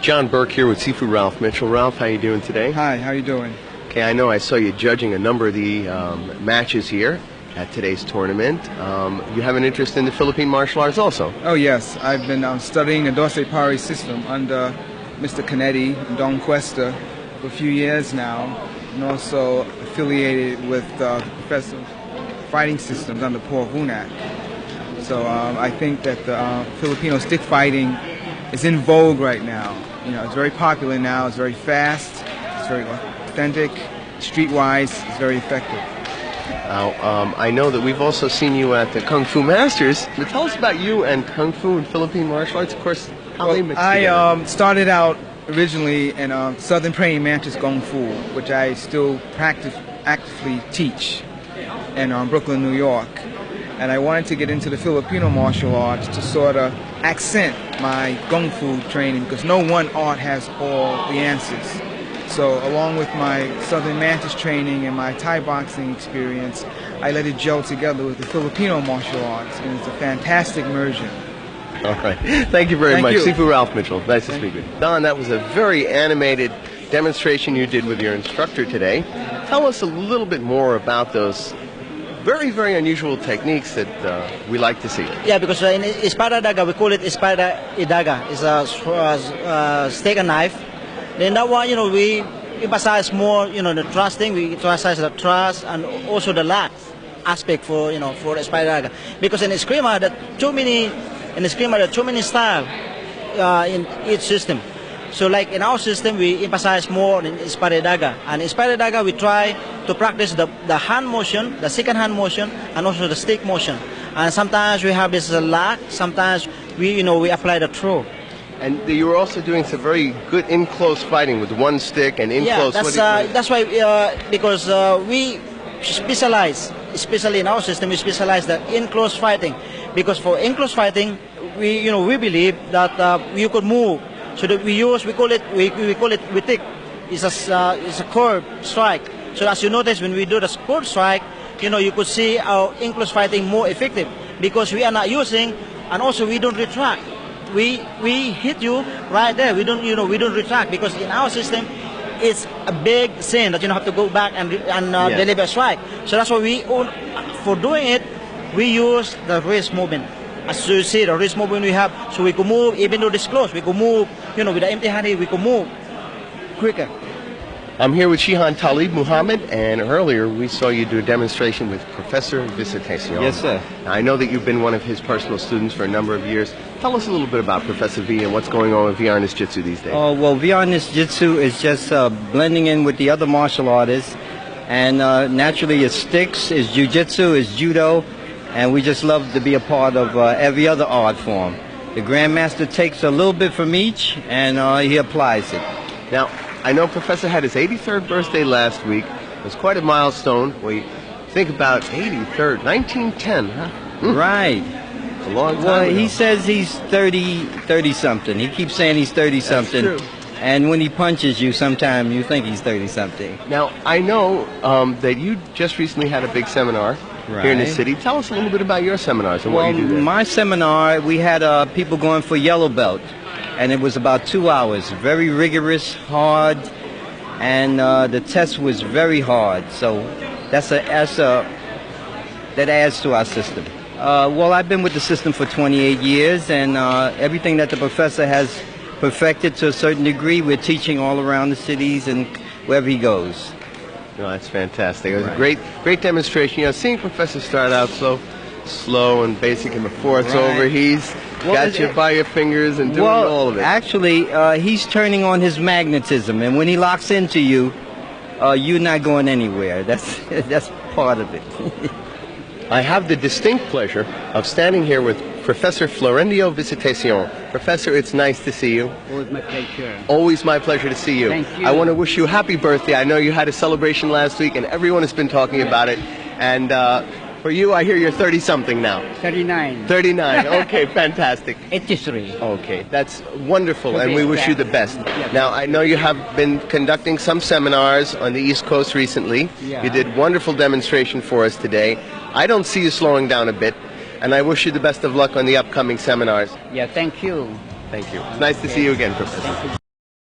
John Burke here with Sifu Ralph Mitchell. Ralph, how you doing today? Hi, how you doing? Okay, I know I saw you judging a number of the matches here at today's tournament. You have an interest in the Philippine martial arts also? Oh yes, I've been studying the Doce system under Mr. Canete and Don Cuesta for a few years now, and also affiliated with the Professor of Fighting Systems under Paul Vunak. So I think that the Filipino stick fighting is in vogue right now. You know, it's very popular now. It's very fast. It's very authentic. Streetwise, it's very effective. Now, I know that we've also seen you at the Kung Fu Masters. But tell us about you and Kung Fu and Philippine martial arts. Of course, how they mix together. I started out originally in Southern Praying Mantis Kung Fu, which I still actively teach in Brooklyn, New York. And I wanted to get into the Filipino martial arts to sort of accent my Kung Fu training, because no one art has all the answers. So along with my Southern Mantis training and my Thai boxing experience, I let it gel together with the Filipino martial arts, and it's a fantastic merger. All right. Thank you very much. You. Sifu Ralph Mitchell. Nice to speak with you. Don, that was a very animated demonstration you did with your instructor today. Tell us a little bit more about those very, very unusual techniques that we like to see. Yeah, because in espada daga, we call it espada idaga. It's a steak and knife. Then that one, we emphasize more, the trusting. We emphasize the trust and also the luck aspect for espada daga. Because in Eskrima, there are too many styles in each system. So like in our system, we emphasize more in espada daga. And espada daga, we try to practice the hand motion, the second hand motion, and also the stick motion. And sometimes we have this lock, sometimes we apply the throw. And you were also doing some very good in-close fighting with one stick and in-close. Yeah, that's why, because we specialize, especially in our system, we specialize the in-close fighting. Because for in-close fighting, we believe that you could move. So that we call it witik. It's a curved strike. So as you notice, when we do the curved strike, you could see our in-close fighting more effective, because we are not using, and also we don't retract. We hit you right there. We don't retract, because in our system, it's a big sin that you have to go back and deliver a strike. So that's why for doing it, we use the wrist movement. As you see, the wrist movement we have, so we can move, even though it's close, we can move, with the empty hand, we can move quicker. I'm here with Shihan Talib Muhammad, and earlier we saw you do a demonstration with Professor Visitacion. Yes, sir. Now, I know that you've been one of his personal students for a number of years. Tell us a little bit about Professor V and what's going on with Arnis Jitsu these days. Well, Arnis Jitsu is just blending in with the other martial artists, and naturally it's sticks, it's jiu-jitsu, it's judo, and we just love to be a part of every other art form. The Grandmaster takes a little bit from each, and he applies it. Now, I know Professor had his 83rd birthday last week. It was quite a milestone. We think about 83rd, 1910, huh? Right. It's a long time Well, ago. he says he's 30-something. He keeps saying he's 30-something. That's true. And when he punches you, sometimes you think he's 30-something. Now, I know that you just recently had a big seminar here in the Right. city. Tell us a little bit about your seminars and what you do there. My seminar, we had people going for yellow belt, and it was about 2 hours. Very rigorous, hard, and the test was very hard. So that adds to our system. Well, I've been with the system for 28 years, and everything that the professor has perfected to a certain degree, we're teaching all around the cities and wherever he goes. No, that's fantastic. It was a great demonstration. Seeing Professor start out slow and basic, and before it's over, he's got you by your fingers and doing all of it. Actually, he's turning on his magnetism, and when he locks into you, you're not going anywhere. That's part of it. I have the distinct pleasure of standing here with Professor Florencio Visitacion. Professor, it's nice to see you. Always my pleasure. Always my pleasure to see you. Thank you. I want to wish you a happy birthday. I know you had a celebration last week, and everyone has been talking about it. And for you, I hear you're 30-something now. 39. 39. Okay, fantastic. 83. Okay, that's wonderful, and we wish you the best. Now, I know you have been conducting some seminars on the East Coast recently. Yeah. You did wonderful demonstration for us today. I don't see you slowing down a bit, and I wish you the best of luck on the upcoming seminars. Yeah, thank you. Thank you. It's nice to see you again, Professor.